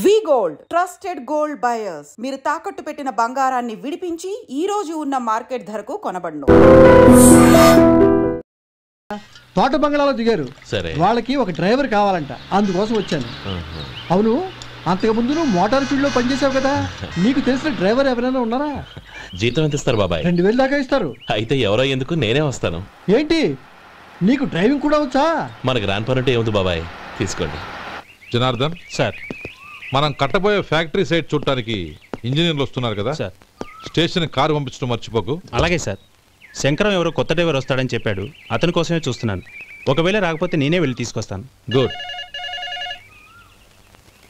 వి gold trusted gold buyers మీరు తాకట్టు పెట్టిన బంగారాన్ని విడిపించి ఈ రోజు ఉన్న మార్కెట్ ధరకు కొనబడును. తోట బంగ్లాలో దిగారు. వాళ్ళకి ఒక డ్రైవర్ కావాలంట, అందుకోసం వచ్చాను. అవును, అంతకుముందు నువ్వు మోటార్ ఫీల్డ్ లో పనిచేసావు కదా, నీకు తెలిసిన డ్రైవర్ ఎవరైనా ఉన్నారా? జీతం ఎంత ఇస్తారు బాబాయ్? 2000 దాకా ఇస్తారు. అయితే ఎవరో ఎందుకు, నేనే వస్తాను. ఏంటి, నీకు డ్రైవింగ్ కూడా వచ్చా? మనకు రాని పని అంటే ఏముంది బాబాయ్, తీసుకోండి. జనార్దన్ సార్, మనం కట్టబోయే ఫ్యాక్టరీ సైట్ చూడటానికి ఇంజనీర్లు వస్తున్నారు కదా సార్, స్టేషన్ కారు పంపించడం మర్చిపోకు. అలాగే సార్. శంకరం ఎవరో కొత్త డ్రైవర్ వస్తాడని చెప్పాడు, అతని కోసమే చూస్తున్నాను. ఒకవేళ రాకపోతే నేనే వెళ్ళి తీసుకొస్తాను. గుడ్,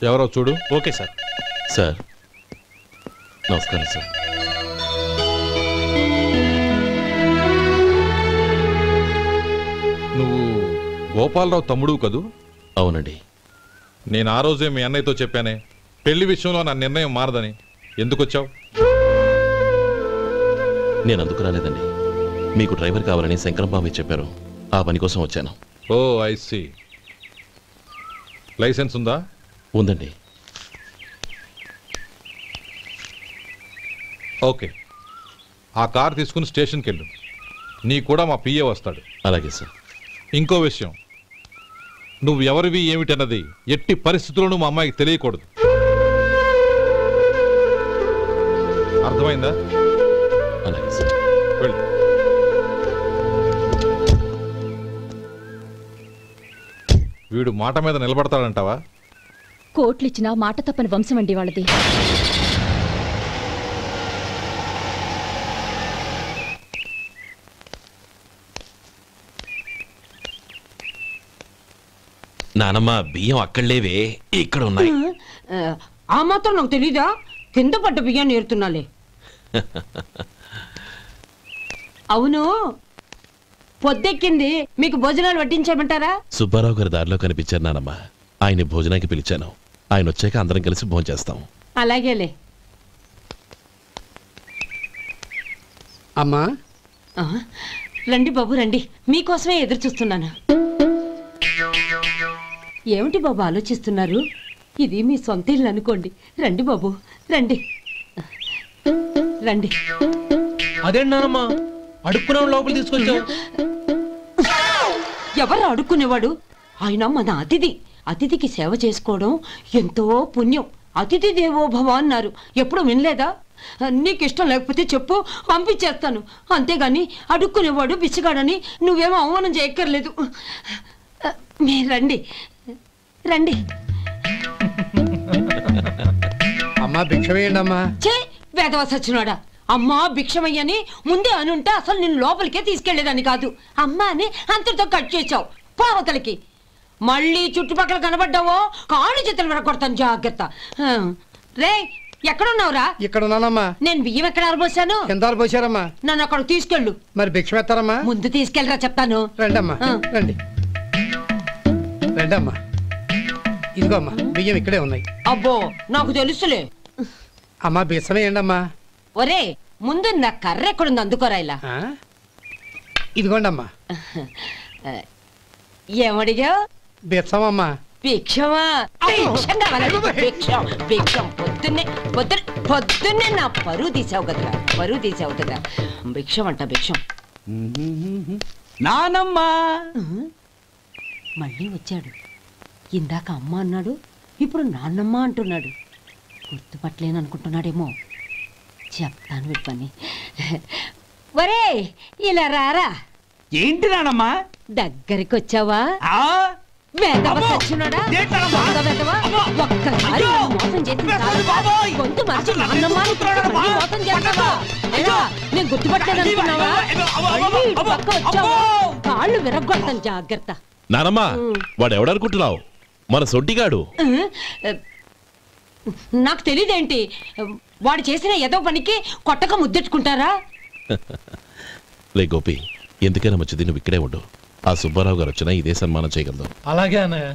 ఎవరో చూడు. Okay sir. సార్ నమస్కారం సార్. నువ్వు గోపాలరావు తమ్ముడు కదూ? అవునండి. నేను ఆ రోజే మీ అన్నయ్యతో చెప్పానే, పెళ్లి విషయంలో నా నిర్ణయం మారదని. ఎందుకు వచ్చావు? నేను అందుకు రాలేదండి, మీకు డ్రైవర్ కావాలని శంకరం బాబాయ్ చెప్పారు, ఆ పని కోసం వచ్చాను. ఓ ఐ సీ. లైసెన్స్ ఉందా? ఉందండి. ఓకే, ఆ కార్ తీసుకుని స్టేషన్కి వెళ్ళు. నీ కూడా మా పిఏ వస్తాడు. అలాగే సార్. ఇంకో విషయం, నువ్వు ఎవరివి ఏమిటన్నది ఎట్టి పరిస్థితుల్లోనూ మా అమ్మాయికి తెలియకూడదు. అర్థమైందా? అలాగే సార్. వెళ్ళు. వీడు మాట మీద నిలబడతాడంటావా? కోట్లిచ్చినా మాట తప్పని వంశం అండి వాళ్ళది. నానమ్మ, బియ్యం అక్కడ లేవే, ఇక్కడ ఉన్నాయి. ఆ మాత్రం నాకు తెలీదా? కింద పడ్డ బియ్యాన్ని ఏరుతున్నాలే. అవును, పొద్దెక్కింది, మీకు భోజనాలు వడ్డించేయమంటారా? సుబ్బారావు గారి దారిలో కనిపించారు నానమ్మ, ఆయన భోజనానికి పిలిచాను. ఆయన వచ్చాక అందరం కలిసి భోజనం చేస్తాం. అలాగేలే. అమ్మా రండి బాబు రండి, మీకోసమే ఎదురు చూస్తున్నాను. ఏమిటి బాబు ఆలోచిస్తున్నారు? ఇది మీ సొంత ఇల్లు అనుకోండి. రండి బాబు రండి రండి. అదేంటమ్మా అడుక్కునే లోపల తీసుకొచ్చావు? ఎవరు అడుక్కునేవాడు? ఆయన మన అతిథి. అతిథికి సేవ చేసుకోవడం ఎంతో పుణ్యం. అతిథి దేవోభవ అన్నారు, ఎప్పుడు వినలేదా? నీకు ఇష్టం లేకపోతే చెప్పు, పంపించేస్తాను. అంతేగాని అడుక్కునేవాడు బిచ్చగాడని నువ్వేమో అవమానం చేయక్కర్లేదు. మీరు రండి రండి. అమ్మా భిక్షమేయండి అమ్మా. చే వేదవ సచ్చినాడా, అమ్మా భిక్షమయ్యని ముందే అనుంటే అసలు నేను లోపలికే తీసుకెళ్లేదని కాదు. అమ్మా అని అంతటితో కట్ చేసావు. పావతలకి మళ్ళీ చుట్టుపక్కల కనబడ్డావో కాళ్ళు చేతులు విరగొడతాను, జాగ్రత్త. రే, ఎక్కడున్నావురా? ఇక్కడ ఉన్నానమ్మా. నేను బియ్యం ఎక్కడ ఆరబోసాను? ఎంత ఆరబోసారమ్మా? నన్ను అక్కడ తీసుకెళ్ళు. మరి భిక్షం ఎత్తారమ్మా? ముందు తీసుకెళ్ళరా చెప్తాను. రండమ్మా రండి రండమ్మా. ఇదిగో అమ్మా, బియ్యం ఇక్కడే ఉన్నాయి. అబ్బో, నాకు తెలుసులే. అమ్మా బిచ్చమేయండి అమ్మా. ఒరే, ముందు నా కర్ర ఎక్కడుంది, అందుకోరా. ఇలా ఇదిగోండి అమ్మా. ఏమడిగా? బిచ్చమమ్మా. భిక్షమా? భిక్షం భిక్షం. పొద్దున్నే నా పరువు తీసావు కదరా, పరువు తీసావు కదా. భిక్షం అంట, భిక్షం. నానమ్మా మళ్ళీ వచ్చాడు. ఇందాక అమ్మ అన్నాడు, ఇప్పుడు నాన్నమ్మ అంటున్నాడు. గుర్తుపట్టలేననుకుంటున్నాడేమో. చెప్తాను వీడి పని. ఒరే, ఇలా రారా. ఏంటి నానమ్మా? దగ్గరికి వచ్చావా? ఒక్కసారి మోసం చేసి గొంతు మార్చి నాన్నమ్మ మోసం చేస్తావా? నేను గుర్తుపట్టలేదనుకున్నావా? పక్క వచ్చావా కాళ్ళు విరగొడతాను, జాగ్రత్త. నానమ్మా, వాడు ఎవడనుకుంటున్నావు? మన సొడ్డిగాడు. నాకు తెలీదేంటి? వాడు చేసిన ఏదో పనికి కొట్టక ముద్దెట్టుకుంటారా? లే గోపి, ఎందుకైనా మంచిది నువ్వు ఇక్కడే ఉండు. ఆ సుబ్బారావు గారు వచ్చినా ఇదే సన్మానం చేయగలదు. అలాగే అన్నయ్య.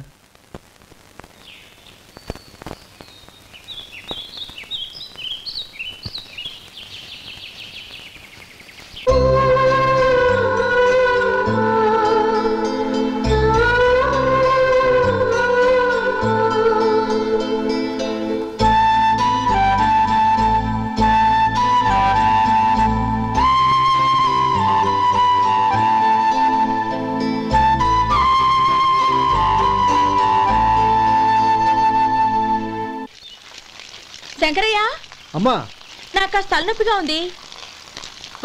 శంకరయ్య, అమ్మా నాకు కాస్త తలనొప్పిగా ఉంది.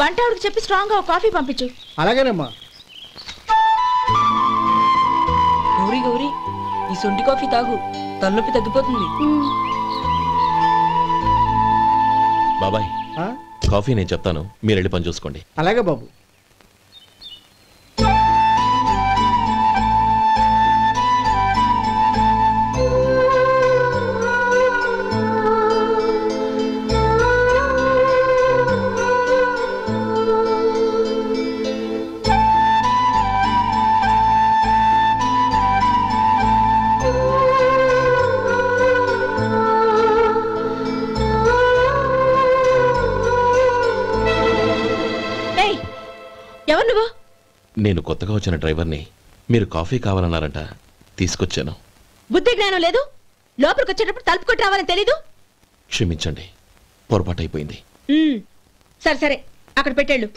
వంటవాడికి చెప్పి స్ట్రాంగ్ గా కాఫీ పంపించు. అలాగేనమ్మా. గౌరీ గౌరీ, ఈ సొంటి కాఫీ తాగు, తలనొప్పి తగ్గిపోతుంది. బాబాయ్, కాఫీ నేను చెప్తాను, మీరు వెళ్ళి పని చూసుకోండి. అలాగే బాబు. ఎవరు నువ్వు? నేను కొత్తగా వచ్చిన డ్రైవర్ని. మీరు కాఫీ కావాలన్నారంట, తీసుకొచ్చాను. బుద్ధి జ్ఞానం లేదు. లోపలికి వచ్చేటప్పుడు తలుపు కొట్టి రావాలని తెలీదు. క్షమించండి, పొరపాటు అయిపోయింది. సరే సరే, అక్కడ పెట్టేళ్ళు.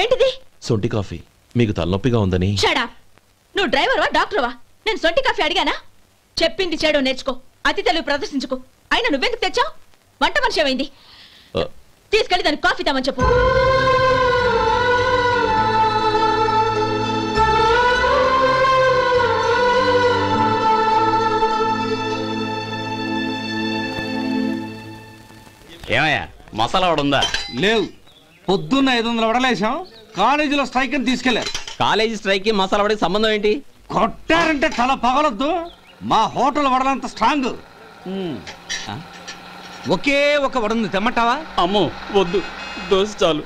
ఏంటిది? సొంటి కాఫీ. మీకు తలనొప్పిగా ఉందని. Shut up. నువ్వు డ్రైవర్వా డాక్టర్వా? నేను సొంటి కాఫీ అడిగానా? చెప్పింది చేయడం నేర్చుకో, అతి తెలివి ప్రదర్శించుకో. అయినా నువ్వెందుకు తెచ్చావు? వంట మనిషి ఏమైంది? తీసుకెళ్ళి దానికి కాఫీ తామని చెప్పు. ఏమయ్యా, మసాలా వడ ఉందా? లేవు. పొద్దున్న 500 వడలేసాం, కాలేజీలో స్ట్రైక్ అని తీసుకెళ్లారు. కాలేజీ స్ట్రైక్ కి మసాలా వడకి సంబంధం ఏంటి? కొట్టారంటే తల పగలొద్దు. మా హోటల్ వడలంత స్ట్రాంగ్. ఒకే ఒక వడుంది, తెమ్మంటావా? అమ్మో వద్దు, దోశ చాలు.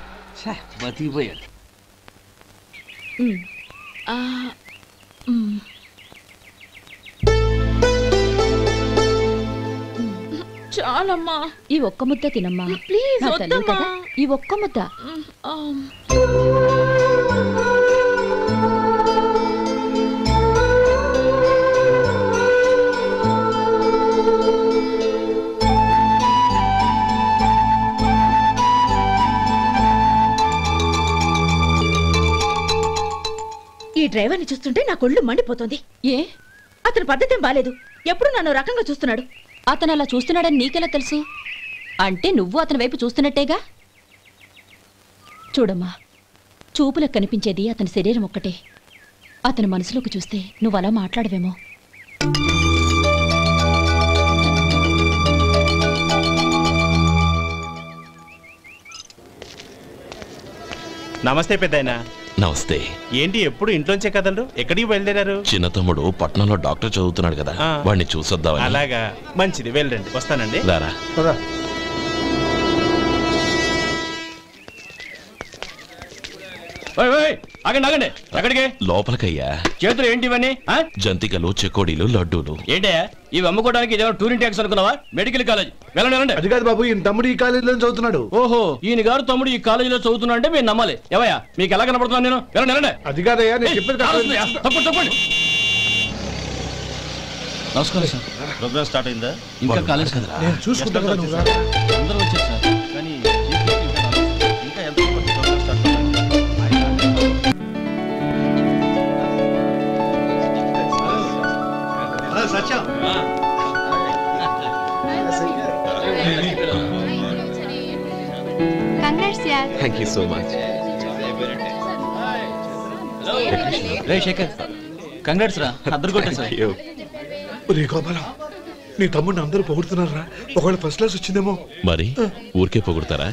బతికిపోయాడు. చాలమ్మా, ఈ ఒక్క ముద్ద తినమ్మా ప్లీజ్. నా తల్లి కదా, ఈ ఒక్క ముద్ద. ఈ డ్రైవర్ని చూస్తుంటే నా కొళ్ళు మండిపోతుంది. ఏ, అతని పద్ధతేం బాలేదు. ఎప్పుడు నన్ను రకంగా చూస్తున్నాడు. అతను అలా చూస్తున్నాడని నీకెలా తెలుసు? అంటే నువ్వు అతని వైపు చూస్తున్నట్టేగా. చూడమ్మా, చూపులకు కనిపించేది అతని శరీరం ఒక్కటే. అతని మనసులోకి చూస్తే నువ్వు అలా మాట్లాడవేమో. నమస్తే పెద్దాయనా. నమస్తే. ఏంటి ఎప్పుడు ఇంట్లోంచే కదలరు? ఎక్కడికి బయలుదేరారు? చిన్న తమ్ముడు పట్నంలో డాక్టర్ చదువుతున్నాడు కదా, వాడిని చూసొద్దామని. అలాగా, మంచిది, వెళ్ళండి. వస్తానండి. లారా. ఆగండి ఆగండి, ఎక్కడికి? లోపలికయ్యా. చేతులు ఏంటి ఇవన్నీ? జంతికలు, చెకోడీలు, లడ్డూలు. ఏంటయ్యా ఇవి అమ్ముకోవడానికి ఇదేమో టూరింగ్ ట్యాక్స్ అనుకున్నావా? Medical college. వెళ్ళండి. అది కాదు బాబు, ఈయన తమ్ముడు ఈ కాలేజీలో చదువుతున్నాడు. ఓహో, ఈయన గారు తమ్ముడు ఈ కాలేజీలో చదువుతున్నా అంటే మీరు నమ్మాలి. ఎవయా మీకు ఎలా కనపడుతున్నాను నేను? వెళ్ళండి. అది కాదయ్యా, నేను చెప్పేది తప్పండి. నమస్కారం సార్. ప్రోగ్రామ్ స్టార్ట్ అయిందా? ఇంకా కాలేజ్ కదా, నేను చూసుకుంటా కదా. అందరూ వచ్చారు సార్, కానీ ఇంకా ఎంత ప్రోగ్రామ్ స్టార్ట్ సత్యం. కంగ్రాట్స్ యార్. Thank you so much. రే శేఖర్, కంగ్రాట్స్ రా, అద్దరు కొట్టా సార్. రే గోపాలం, నీ తమ్ముడిని అందరూ పొగుడుతున్నారా? ఒకవేళ ఫస్ట్ క్లాస్ వచ్చిందేమో. మరి ఊరికే పొగుడతారా?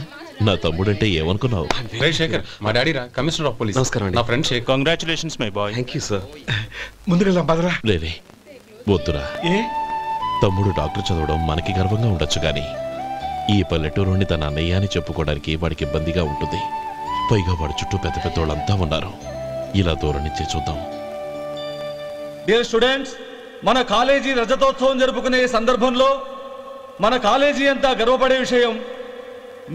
నా తమ్ముడంటే ఏమనుకున్నావు? రే శేఖర్, మా డాడీ రా, కమిషనర్ ఆఫ్ పోలీస్. నమస్కారం అండి. నా friend Shekhar. Congratulations my boy. Thank you sir. ముందుకెళ్దాం పదరా. రేరే వద్దురా. ఏ తమ్ముడు డాక్టర్ చదవడం మనకి గర్వంగా ఉండొచ్చు, కానీ ఈ పల్లెటూరుని తన అన్నయ్య అని చెప్పుకోవడానికి వాడికి ఇబ్బందిగా ఉంటుంది. పైగా వాడి చుట్టూ పెద్ద పెద్దోళ్ళంతా ఉన్నారు. ఇలా దూరం నుంచి చూద్దాం. డియర్ స్టూడెంట్స్, మన కాలేజీ రజతోత్సవం జరుపుకునే సందర్భంలో మన కాలేజీ అంతా గర్వపడే విషయం,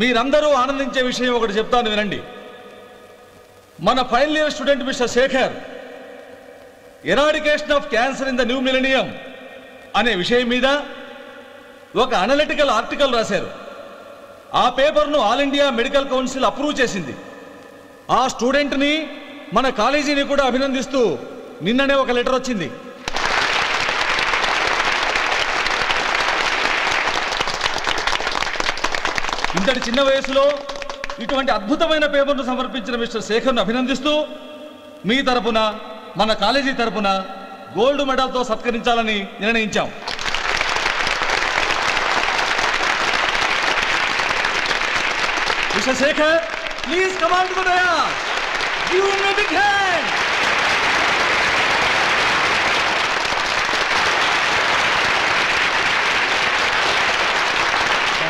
మీరందరూ ఆనందించే విషయం ఒకటి చెప్తాను వినండి. మన final year student mister Shekhar, eradication of cancer in the new millennium అనే విషయం మీద ఒక అనలిటికల్ ఆర్టికల్ రాశారు. ఆ పేపర్ను all India medical council approve చేసింది. ఆ స్టూడెంట్ని మన కాలేజీని కూడా అభినందిస్తూ నిన్ననే ఒక లెటర్ వచ్చింది. ఇంతటి చిన్న వయసులో ఇటువంటి అద్భుతమైన పేపర్ను సమర్పించిన మిస్టర్ శేఖర్ను అభినందిస్తూ మీ తరపున మన కాలేజీ తరపున గోల్డ్ మెడల్తో సత్కరించాలని నిర్ణయించాం. Mister Shekhar, please come on to the dais. Give him a big hand.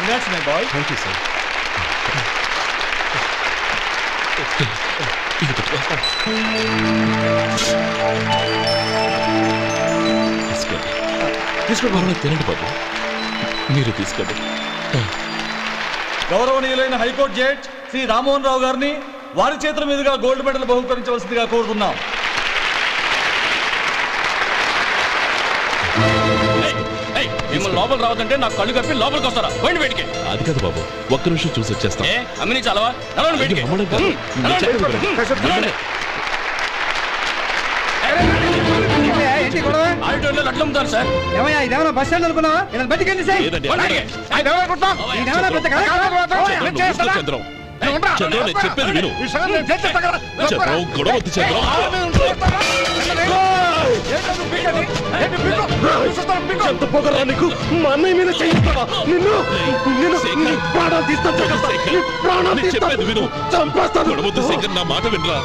Congrats, my boy. Thank you, sir. తీసుకోండి, తినండి బాబు. మీరు తీసుకోండి. గౌరవనీయులైన హైకోర్టు జడ్జ్ శ్రీ రామ్మోహన్ రావు గారిని వారి చేతుల మీదుగా గోల్డ్ మెడల్ బహుకరించవలసిందిగా కోరుతున్నాం. మిమ్మల్ని లోపల రావద్దంటే నాకు కళ్ళు కప్పి లోపలికి వస్తారా? పోయింది బయటికి. అది కాదు బాబు, ఒక్క నిమిషం చూసి వచ్చేస్తాం. అమ్మిని చాలవా? బయటికి ఆడిటోరియంలో లడ్లు అమ్ముతారు సార్. ఏమయ్యా ఇదేమన్నా బస్ స్టాండ్ అనుకున్నావా? ఇలా బయటికి సార్. చెప్పేది విను. చంద్రం గొడవ వద్దు. చంద్రం ఎంత పొగరా నీకు? మా అన్నయ్య మీద చేయిస్తావా? నిన్ను ప్రాణాలు తీస్తాను. చెప్పేది విను. చంపేస్తాను. గొడవద్దు శేఖర్, నా మాట వినరా.